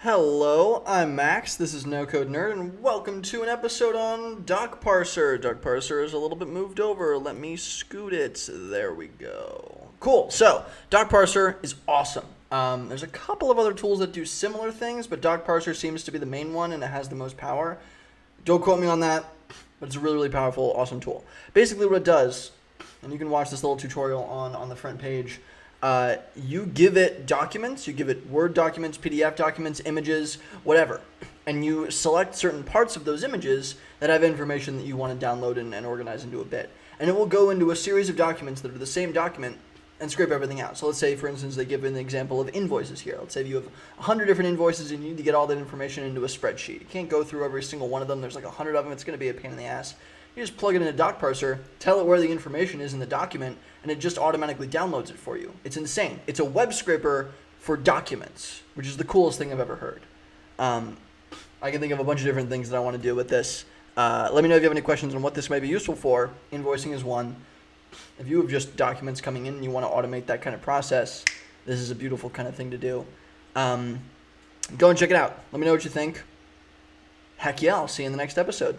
Hello, I'm Max. This is No Code Nerd, and welcome to an episode on Docparser. Docparser is a little bit moved over. Let me scoot it. There we go. Cool. So, Docparser is awesome. There's a couple of other tools that do similar things, but Docparser seems to be the main one, and it has the most power. Don't quote me on that, but it's a really, really powerful, awesome tool. Basically, what it does, and you can watch this little tutorial on the front page. You give it documents, you give it Word documents, PDF documents, images, whatever. And you select certain parts of those images that have information that you want to download and organize into a bit. And it will go into a series of documents that are the same document and scrape everything out. So let's say, for instance, they give an example of invoices here. Let's say you have 100 different invoices and you need to get all that information into a spreadsheet. You can't go through every single one of them. There's like 100 of them. It's going to be a pain in the ass. You just plug it into Docparser, tell it where the information is in the document, and it just automatically downloads it for you. It's insane. It's a web scraper for documents, which is the coolest thing I've ever heard. I can think of a bunch of different things that I want to do with this. Let me know if you have any questions on what this might be useful for. Invoicing is one. If you have just documents coming in and you want to automate that kind of process, this is a beautiful kind of thing to do. Go and check it out. Let me know what you think. Heck yeah, I'll see you in the next episode.